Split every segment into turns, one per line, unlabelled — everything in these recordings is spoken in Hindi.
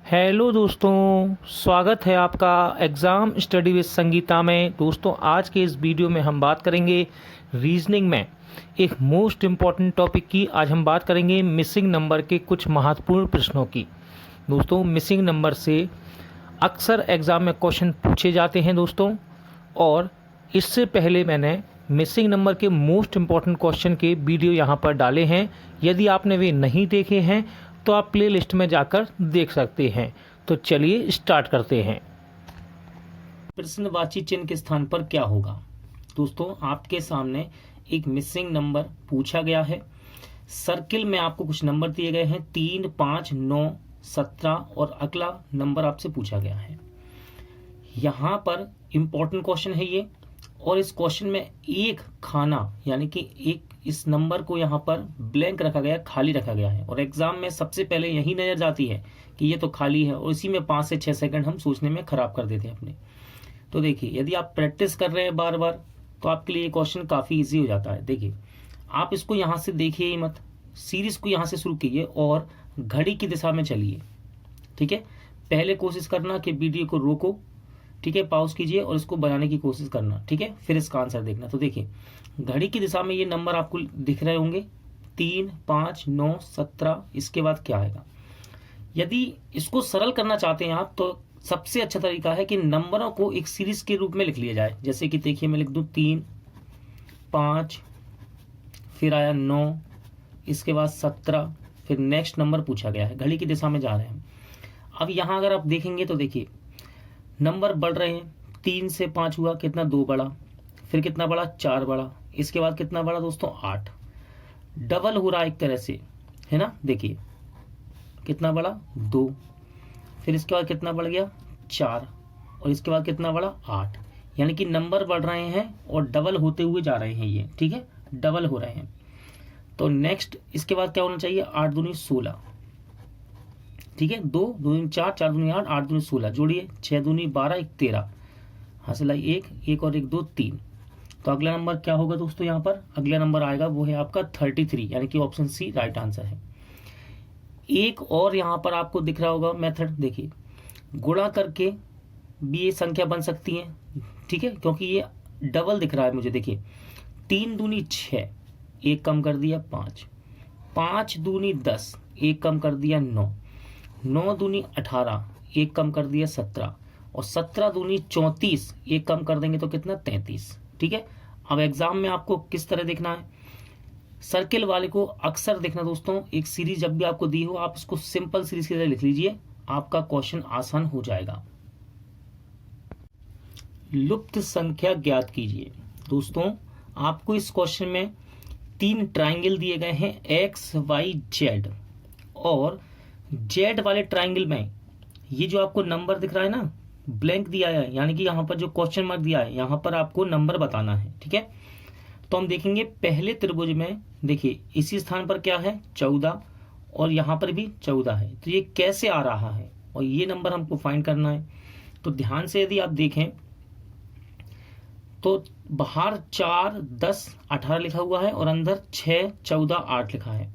हेलो दोस्तों, स्वागत है आपका एग्ज़ाम स्टडी विद संगीता में। दोस्तों, आज के इस वीडियो में हम बात करेंगे रीजनिंग में एक मोस्ट इम्पॉर्टेंट टॉपिक की। आज हम बात करेंगे मिसिंग नंबर के कुछ महत्वपूर्ण प्रश्नों की। दोस्तों, मिसिंग नंबर से अक्सर एग्ज़ाम में क्वेश्चन पूछे जाते हैं दोस्तों, और इससे पहले मैंने मिसिंग नंबर के मोस्ट इम्पॉर्टेंट क्वेश्चन के वीडियो यहाँ पर डाले हैं। यदि आपने वे नहीं देखे हैं तो आप प्ले लिस्ट में जाकर देख सकते हैं। तो चलिए स्टार्ट करते हैं। प्रश्नवाची चिन्ह के स्थान पर क्या होगा? दोस्तों, आपके सामने एक मिसिंग नंबर पूछा गया है। सर्किल में आपको कुछ नंबर दिए गए हैं 3, 5, 9, 17 और अगला नंबर आपसे पूछा गया है। यहाँ पर इंपॉर्टेंट क्वेश्चन है ये, और इस क्वेश्चन में एक खाना यानी कि एक इस नंबर को यहाँ पर ब्लैंक रखा गया, खाली रखा गया है। और एग्जाम में सबसे पहले यही नजर जाती है कि ये तो खाली है, और इसी में 5 से 6 सेकंड हम सोचने में खराब कर देते हैं अपने। तो देखिए, यदि आप प्रैक्टिस कर रहे हैं बार बार तो आपके लिए ये क्वेश्चन काफी ईजी हो जाता है। देखिए, आप इसको यहाँ से देखिए ही मत, सीरीज को यहाँ से शुरू कीजिए और घड़ी की दिशा में चलिए। ठीक है, पहले कोशिश करना कि वीडियो को रोको, ठीक है, पॉज कीजिए और इसको बनाने की कोशिश करना। ठीक है, फिर इसका आंसर देखना। तो देखिए, घड़ी की दिशा में ये नंबर आपको दिख रहे होंगे 3, 5, 9, 17। इसके बाद क्या आएगा? यदि इसको सरल करना चाहते हैं आप तो सबसे अच्छा तरीका है कि नंबरों को एक सीरीज के रूप में लिख लिया जाए। जैसे कि देखिए, मैं लिख दूं 3, 5, फिर आया 9, इसके बाद 17, फिर नेक्स्ट नंबर पूछा गया है। घड़ी की दिशा में जा रहे हैं। अब यहां अगर आप देखेंगे तो देखिए, नंबर बढ़ रहे हैं। 3 से 5 हुआ, कितना? 2 बढ़ा, फिर कितना बढ़ा? 4 बढ़ा, इसके बाद कितना बढ़ा दोस्तों? 8। डबल हो रहा है एक तरह से, है ना। देखिए, कितना बढ़ा? 2, फिर इसके बाद कितना बढ़ गया? 4, और इसके बाद कितना बढ़ा? 8। यानी कि नंबर बढ़ रहे हैं और डबल होते हुए जा रहे हैं ये। ठीक है, डबल हो रहे हैं। तो नेक्स्ट इसके बाद क्या होना चाहिए? 8 दूनी 16। ठीक है, 2 दूनी 4, 4 दूनी 8, 8 दूनी 16, जोड़िए 6 दूनी 12, 1 13, हासिल आई 1 और 1 2 3। तो अगला नंबर क्या होगा दोस्तों? यहाँ पर अगला नंबर आएगा वो है आपका 33, यानी कि ऑप्शन सी राइट आंसर है। एक और यहाँ पर आपको दिख रहा होगा मेथड। देखिए, गुणा करके भी ये संख्या बन सकती है। ठीक है, क्योंकि ये डबल दिख रहा है मुझे। देखिए, 3 दूनी 6, 1 कम कर दिया 5, 5 दूनी 10, 1 कम कर दिया 9, 9 दूनी 18, 1 कम कर दिया 17, और 17 दूनी 34, 1 कम कर देंगे तो कितना? 33। ठीक है, अब एग्जाम में आपको किस तरह देखना है? सर्किल वाले को अक्सर देखना दोस्तों। एक सीरीज जब भी आपको दी हो, आप इसको सिंपल सीरीज की तरह लिख लीजिए, आपका क्वेश्चन आसान हो जाएगा। लुप्त संख्या ज्ञात कीजिए। दोस्तों, आपको इस क्वेश्चन में 3 ट्राइंगल दिए गए हैं, एक्स, वाई, जेड। और जेड वाले ट्राइंगल में ये जो आपको नंबर दिख रहा है ना, ब्लैंक दिया है, यानी कि यहाँ पर जो क्वेश्चन मार्क दिया है, यहाँ पर आपको नंबर बताना है। ठीक है, तो हम देखेंगे पहले त्रिभुज में। देखिए, इसी स्थान पर क्या है? 14, और यहाँ पर भी 14 है। तो ये कैसे आ रहा है, और ये नंबर हमको फाइंड करना है। तो ध्यान से यदि आप देखें तो बाहर 4, 10, 18 लिखा हुआ है, और अंदर 6, 14, 8 लिखा है।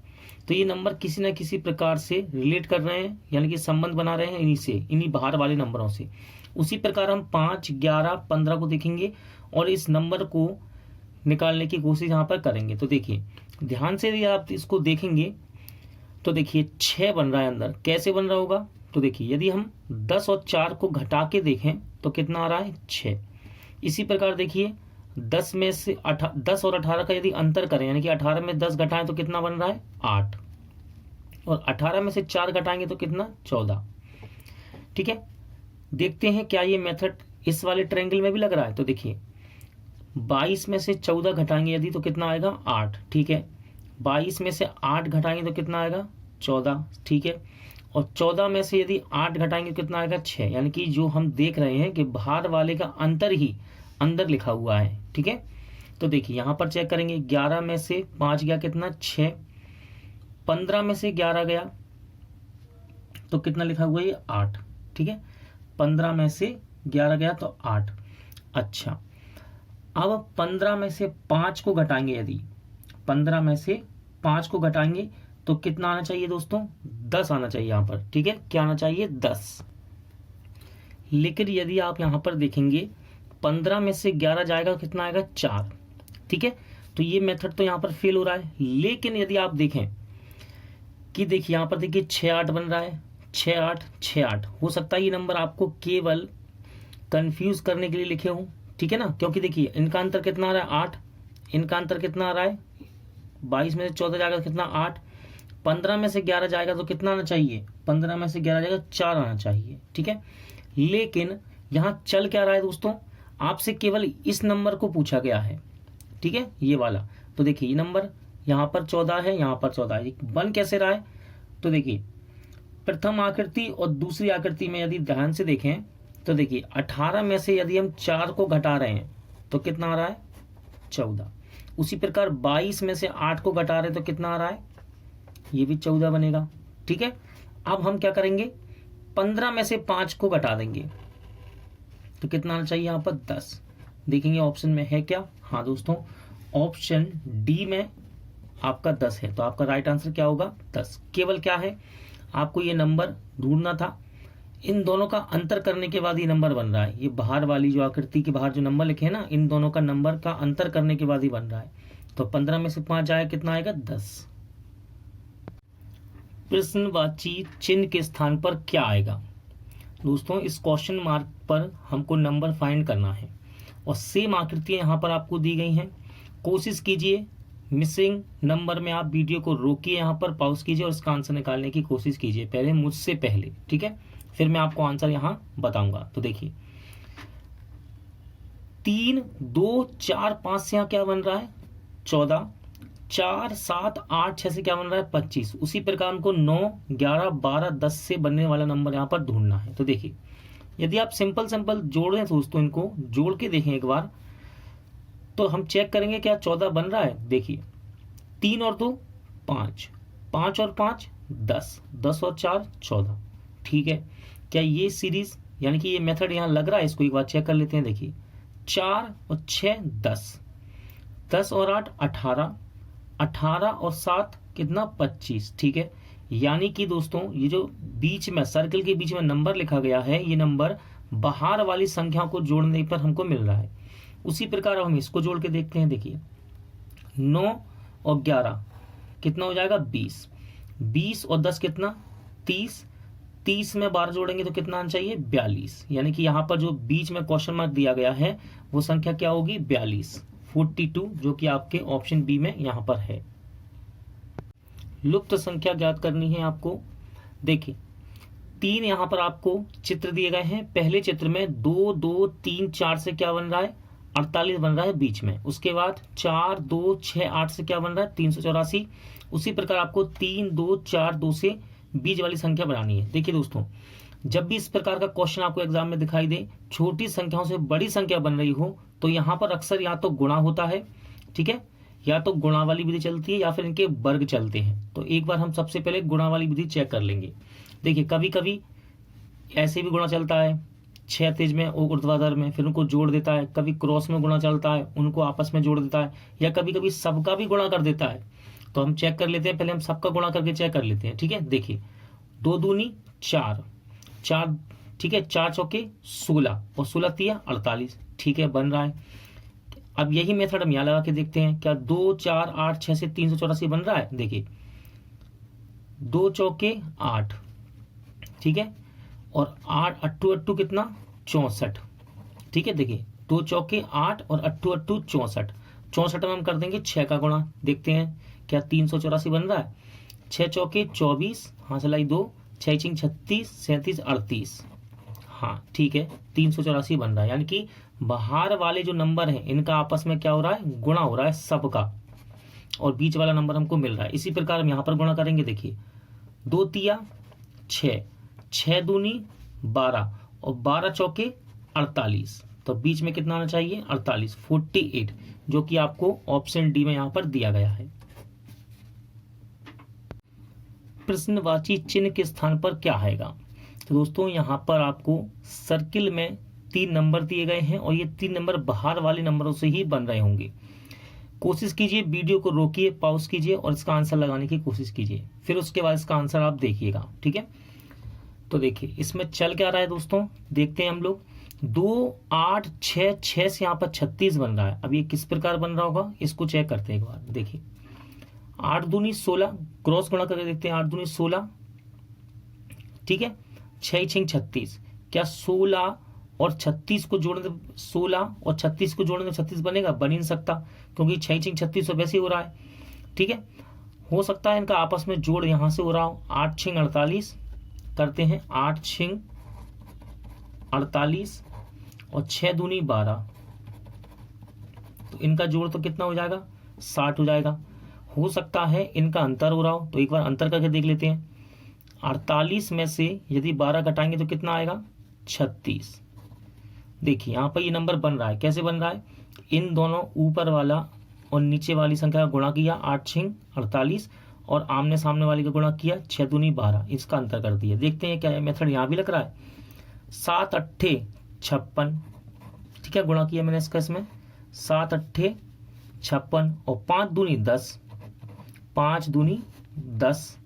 तो ये नंबर किसी न किसी प्रकार से रिलेट कर रहे हैं, यानी कि संबंध बना रहे हैं इन्हीं से, इन्हीं बाहर वाले नंबरों से। उसी प्रकार हम 5, 11, 15 को देखेंगे और इस नंबर को निकालने की कोशिश यहाँ पर करेंगे। तो देखिए, ध्यान से यदि आप इसको देखेंगे तो देखिए 6 बन रहा है अंदर। कैसे बन रहा होगा? तो देखिए, यदि हम 10 और 4 को घटा के देखें तो कितना आ रहा है? 6। इसी प्रकार देखिए, 10 में से 10 और 18 का यदि अंतर करें, यानी कि 18 में 10 घटाएं तो कितना बन रहा है? 8, और 18 में से 4 घटाएंगे तो कितना? 14। ठीक है, देखते हैं क्या ये मेथड इस वाले ट्रायंगल में भी लग रहा है। तो देखिए, 22 में से 14 घटाएंगे यदि तो कितना आएगा? 8। ठीक है, 22 में से 8 घटाएंगे तो कितना आएगा? 14। ठीक है, और 14 में से यदि 8 घटाएंगे तो कितना आएगा? 6। यानी कि जो हम देख रहे हैं कि बाहर वाले का अंतर ही अंदर लिखा हुआ है। ठीक है, तो देखिए यहाँ पर चेक करेंगे, 11 में से 5 गया कितना? 6। 15 में से 11 गया तो कितना लिखा हुआ है? ये 8। ठीक है, 15 में से 11 गया तो 8। अच्छा, अब 15 में से 5 को घटाएंगे, यदि 15 में से 5 को घटाएंगे तो कितना आना चाहिए दोस्तों, 10 आना चाहिए यहाँ पर। ठीक है, क्या आना चाहिए, 10। लेकिन यदि आप यहाँ पर देखेंगे 15 में से 11 जाएगा तो कितना आएगा, 4। ठीक है, तो ये मेथड तो यहाँ पर फेल हो रहा है। लेकिन यदि आप देखें कि देखिए यहाँ पर देखिए 6 8 बन रहा है, 6 8 6 8। हो सकता है ये नंबर आपको केवल कंफ्यूज करने के लिए लिखे हों। ठीक है ना, क्योंकि देखिए इनका अंतर कितना आ रहा है, 8। इनका अंतर कितना आ रहा है, 22 में से 14 जाएगा तो कितना, 8। 15 में से 11 जाएगा तो कितना आना चाहिए, 15 में से 11 जाएगा 4 आना चाहिए। ठीक है, लेकिन यहाँ चल क्या रहा है दोस्तों, आपसे केवल इस नंबर को पूछा गया है। ठीक है, ये वाला। तो देखिए ये नंबर यहाँ पर 14 है, यहाँ पर 14 है, बन कैसे रहा है, तो देखिए प्रथम आकृति और दूसरी आकृति में यदि ध्यान से देखें तो देखिए 18 में से यदि हम 4 को घटा रहे हैं तो कितना आ रहा है, 14। उसी प्रकार 22 में से 8 को घटा रहे हैं तो कितना आ रहा है, ये भी 14 बनेगा। ठीक है, अब हम क्या करेंगे, 15 में से 5 को घटा देंगे तो कितना आना चाहिए यहाँ पर, 10। देखेंगे ऑप्शन में है क्या, हाँ दोस्तों ऑप्शन डी में आपका 10 है। तो आपका राइट आंसर क्या होगा, 10। केवल क्या है, आपको ये नंबर ढूंढना था। इन दोनों का अंतर करने के बाद ये नंबर बन रहा है। ये बाहर वाली जो आकृति के बाहर जो नंबर लिखे हैं ना, इन दोनों का नंबर का अंतर करने के बाद ही बन रहा है। तो 15 में से 5 आएगा, कितना आएगा, 10। प्रश्नवाची चिन्ह के स्थान पर क्या आएगा दोस्तों, इस क्वेश्चन मार्क पर हमको नंबर फाइंड करना है और सेम आकृतियां यहाँ पर आपको दी गई हैं। कोशिश कीजिए मिसिंग नंबर में आप वीडियो को रोकिए, यहाँ पर पॉज कीजिए और इसका आंसर निकालने की कोशिश कीजिए पहले, मुझसे पहले। ठीक है, फिर मैं आपको आंसर यहाँ बताऊंगा। तो देखिए 3 2 4 5 से यहाँ क्या बन रहा है, 14। 4 7 8 6 से क्या बन रहा है, 25। उसी प्रकार हमको 9 11 12 10 से बनने वाला नंबर यहाँ पर ढूंढना है। तो देखिए यदि आप सिंपल जोड़ दें दोस्तों, इनको जोड़ के देखें एक बार तो हम चेक करेंगे क्या 14 बन रहा है। देखिए 3 और 2 5, 5 और 5 10, 10 और 4 14। ठीक है, क्या ये सीरीज यानी कि ये मेथड यहाँ लग रहा है, इसको एक बार चेक कर लेते हैं। देखिए 4 और 6 10, 10 और 8 18, 18 और 7 कितना, 25। ठीक है, यानी कि दोस्तों ये जो बीच में सर्कल के बीच में नंबर लिखा गया है, ये नंबर बाहर वाली संख्या को जोड़ने पर हमको मिल रहा है। उसी प्रकार हम इसको जोड़ के देखते हैं। देखिए 9 और 11 कितना हो जाएगा, 20। 20 और 10 कितना, 30। 30 में 12 जोड़ेंगे तो कितना आना चाहिए, 42। यानी कि यहाँ पर जो बीच में क्वेश्चन मार्क दिया गया है वो संख्या क्या होगी, 42 42, जो कि आपके ऑप्शन बी में यहाँ पर है। लुप्त संख्या ज्ञात करनी है आपको। देखिए 3 यहाँ पर आपको चित्र दिए गए हैं। पहले चित्र में 2 2 3 4 से क्या बन रहा है, 48 बन रहा है बीच में। उसके बाद 4 2 6 8 से क्या बन रहा है, 384। उसी प्रकार आपको 3 2 4 2 से बीच वाली संख्या बनानी है। देखिए दोस्तों, जब भी इस प्रकार का क्वेश्चन आपको एग्जाम में दिखाई दे, छोटी संख्याओं से बड़ी संख्या बन रही हो, तो यहाँ पर अक्सर या तो गुणा होता है, ठीक है, या तो गुणा वाली विधि चलती है या फिर इनके वर्ग चलते हैं। तो एक बार हम सबसे पहले गुणा वाली विधि चेक कर लेंगे। देखिए कभी कभी ऐसे भी गुणा चलता है, क्षैतिज में और ऊर्ध्वाधर में, फिर उनको जोड़ देता है। कभी क्रॉस में गुणा चलता है, उनको आपस में जोड़ देता है, या कभी कभी सबका भी गुणा कर देता है। तो हम चेक कर लेते हैं, पहले हम सबका गुणा करके चेक कर लेते हैं। ठीक है, देखिए 2 दूनी 4, 4 ठीक है, 4 चौके 16 और 16 तिया 48। ठीक है, बन रहा है। अब यही मेथड हम यहाँ लगा के देखते हैं, क्या 2 4 8 6 से 384 बन रहा है। देखिए 2 चौके 8, ठीक है, और 8 अट्टू अट्टू कितना, 64। ठीक है, देखिए 2 चौके 8 और अट्टू अट्टू 64। 64 में हम कर देंगे 6 का गुणा, देखते हैं क्या 384 बन रहा है। 6 चौके 24, हाँ चलाई 2, 6 चिंग 36, 37 38। हाँ ठीक है, 384 बन रहा है। यानी कि बाहर वाले जो नंबर हैं इनका आपस में क्या हो रहा है, गुणा हो रहा है सबका, और बीच वाला नंबर हमको मिल रहा है। इसी प्रकार हम यहाँ पर गुणा करेंगे। देखिए 2 तिया 6, 6 दूनी 12 और 12 चौके 48। तो बीच में कितना आना चाहिए, 48 48, जो कि आपको ऑप्शन डी में यहाँ पर दिया गया है। प्रश्नवाची चिन्ह के स्थान पर क्या आएगा। तो दोस्तों यहाँ पर आपको सर्किल में 3 नंबर दिए गए हैं और ये 3 नंबर बाहर वाले नंबरों से ही बन रहे होंगे। कोशिश कीजिए, वीडियो को रोकिए, पॉज कीजिए और इसका आंसर लगाने की कोशिश कीजिए, फिर उसके बाद इसका आंसर आप देखिएगा। ठीक है, तो देखिए इसमें चल क्या रहा है दोस्तों, देखते हैं हम लोग। 2 8 6 6 से यहाँ पर 36 बन रहा है। अब ये किस प्रकार बन रहा होगा, इसको चेक करते हैं एक बार। देखिए 8 दूनी 16, क्रॉस गुणा करके देखते हैं। 8 दूनी 16, ठीक है, 6 6 36। क्या 16 और 36 को जोड़ने, 16 और 36 को जोड़ने 36 बनेगा? बन ही नहीं सकता, क्योंकि 6 6 36 तो वैसे ही हो रहा है। ठीक है, हो सकता है इनका आपस में जोड़ यहां से हो रहा हो। 8 6 48 करते हैं। 8 6 48 और 6 दूनी 12, तो इनका जोड़ तो कितना हो जाएगा? 60 हो जाएगा। हो सकता है इनका अंतर हो रहा हो, तो एक बार अंतर करके देख लेते हैं। 48 में से यदि 12 घटाएंगे तो कितना आएगा? 36। देखिए यहाँ पर ये नंबर बन रहा है। कैसे बन रहा है? इन दोनों ऊपर वाला और नीचे वाली संख्या का गुणा किया, 8 6 48, और आमने सामने वाली का गुणा किया, 6 दूनी 12, इसका अंतर कर दिया। देखते हैं क्या मेथड यहाँ भी लग रहा है। 7 8 56, ठीक है, गुणा किया मैंने इसका इसमें। 7 8 56 और 5 दूनी 10, 5 दूनी 10,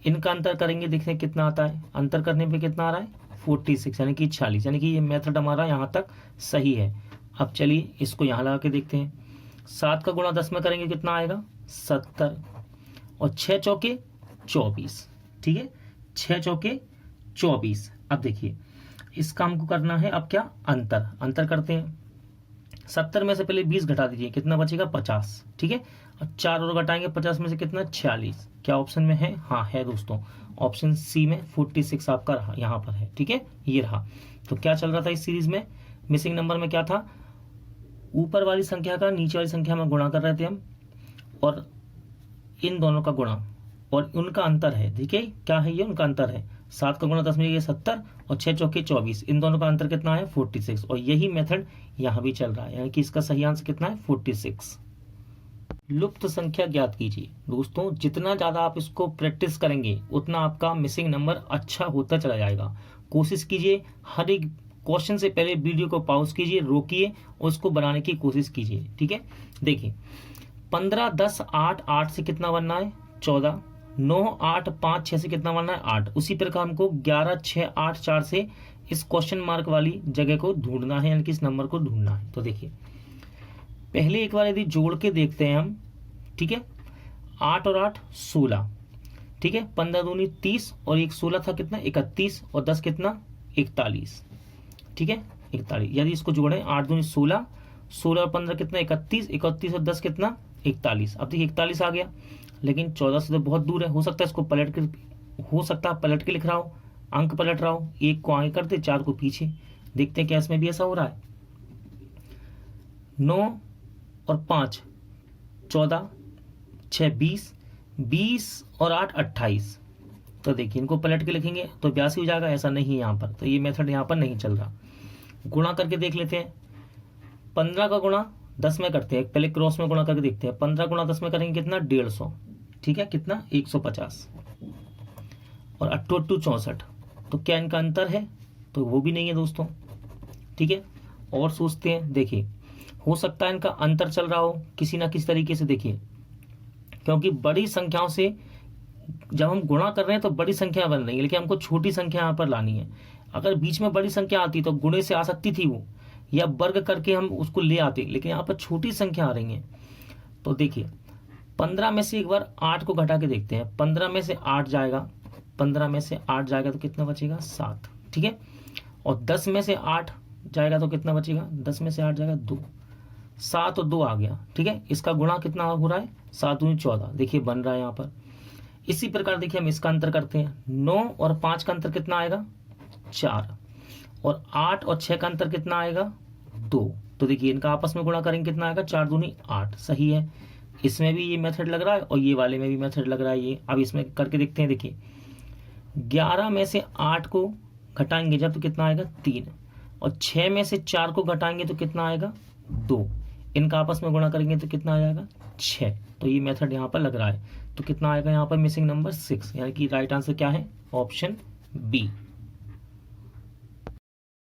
इनका अंतर करेंगे, देखते हैं कितना आता है। अंतर करने पे कितना आ रहा है? 46, यानी कि 46, यानी कि ये मेथड हमारा यहाँ तक सही है। अब चलिए इसको यहाँ लगा के देखते हैं। 7 का गुणा 10 में करेंगे कितना आएगा? 70, और 6 चौके 24, ठीक है, 6 चौके 24। अब देखिए इस काम को करना है। अब क्या? अंतर करते हैं। 70 में से पहले 20 घटा दीजिए, कितना बचेगा? 50, ठीक है। अब 4 और घटाएंगे 50 में से कितना? 46। क्या ऑप्शन में है? हाँ है दोस्तों, ऑप्शन सी में 46 आपका रहा, यहाँ पर है। ठीक है, ये रहा। तो क्या चल रहा था इस सीरीज में? मिसिंग नंबर में क्या था? ऊपर वाली संख्या का नीचे वाली संख्या में गुणा कर रहे थे हम, और इन दोनों का गुणा और उनका अंतर है। ठीक है, क्या है ये? उनका अंतर है। 7 का गुणा 10 में 70 और 6 चौके 24, इन दोनों का अंतर कितना है? 46। और यही मेथड यहाँ भी चल रहा है, यानी कि इसका सही आंसर कितना है? 46। लुप्त संख्या ज्ञात कीजिए। दोस्तों जितना ज्यादा आप इसको प्रैक्टिस करेंगे उतना आपका मिसिंग नंबर अच्छा होता चला जाएगा। कोशिश कीजिए, हर एक क्वेश्चन से पहले वीडियो को पॉज कीजिए, रोकिए और उसको बनाने की कोशिश कीजिए। ठीक है, देखिए 15 10 8 8 से कितना बनना है? 14। 9 8 5 6 से कितना बनना है? 8। उसी प्रकार हमको 11 6 8 4 से इस क्वेश्चन मार्क वाली जगह को ढूंढना है, यानी कि इस नंबर को ढूंढना है। तो देखिए पहले एक बार यदि जोड़ के देखते हैं हम, ठीक है, 8 और 8 16, ठीक है, 15 दूनी 30 और एक 16 था कितना? 31, और 10 कितना? 41, ठीक है, 41। यदि इसको जोड़ें 8 दूनी 16, 16 और 15 कितना? 31, 31 और 10 कितना? 41। अब देखिए 41 आ गया, लेकिन 14 से तो बहुत दूर है। हो सकता है इसको पलट के लिख रहा हो, अंक पलट रहा हो। 1 को आगे करते, 4 को पीछे। देखते हैं क्या इसमें भी ऐसा हो रहा है। 9 और 5 14, 6 20, 20 और 8 28। तो देखिए इनको पलट के लिखेंगे तो 82 हो जाएगा। ऐसा नहीं है यहाँ पर, तो ये मेथड यहाँ पर नहीं चल रहा। गुणा करके देख लेते हैं। 15 का गुणा 10 में करते हैं, पहले क्रॉस में गुणा करके देखते हैं। 15 गुणा 10 में करेंगे कितना? 150, ठीक है, कितना? 150, और 8 8 64। तो क्या इनका अंतर है? तो वो भी नहीं है दोस्तों। ठीक है, और सोचते हैं। देखिए हो सकता है इनका अंतर चल रहा हो किसी ना किसी तरीके से। देखिए क्योंकि बड़ी संख्याओं से जब हम गुणा कर रहे हैं तो बड़ी संख्या बन रही है, लेकिन हमको छोटी संख्या यहाँ पर लानी है। अगर बीच में बड़ी संख्या आती तो गुणे से आ सकती थी वो, या वर्ग करके हम उसको ले आते, लेकिन यहाँ पर छोटी संख्या आ रही है। तो देखिए 15 में से एक बार 8 को घटा के देखते हैं। 15 में से 8 जाएगा, 15 में से 8 जाएगा तो कितना बचेगा? 7, ठीक है। और 10 में से 8 जाएगा तो कितना बचेगा? 10 में से 8 जाएगा 2, 7 और 2 आ गया, ठीक है। इसका गुणा कितना हो रहा है? 7 दूनी 14, देखिए बन रहा है यहाँ पर। इसी प्रकार देखिए हम इसका अंतर करते हैं। 9 और 5 का अंतर कितना आएगा? 4, और 8 और 6 का अंतर कितना आएगा? 2। तो देखिए इनका आपस में गुणा करेंगे कितना आएगा? 4 दूनी 8, सही है। इसमें भी ये मेथड लग रहा है और ये वाले में भी मेथड लग रहा है ये। अब इसमें करके देखते हैं। देखिए 11 में से 8 को घटाएंगे जब तो कितना आएगा? 3, और 6 में से 4 को घटाएंगे तो कितना आएगा? 2। इनका आपस में गुणा करेंगे तो कितना आ जाएगा? 6। तो ये मेथड यहाँ पर लग रहा है। तो कितना आएगा यहाँ पर? मिसिंग नंबर 6, यानी कि राइट आंसर क्या है? Option B.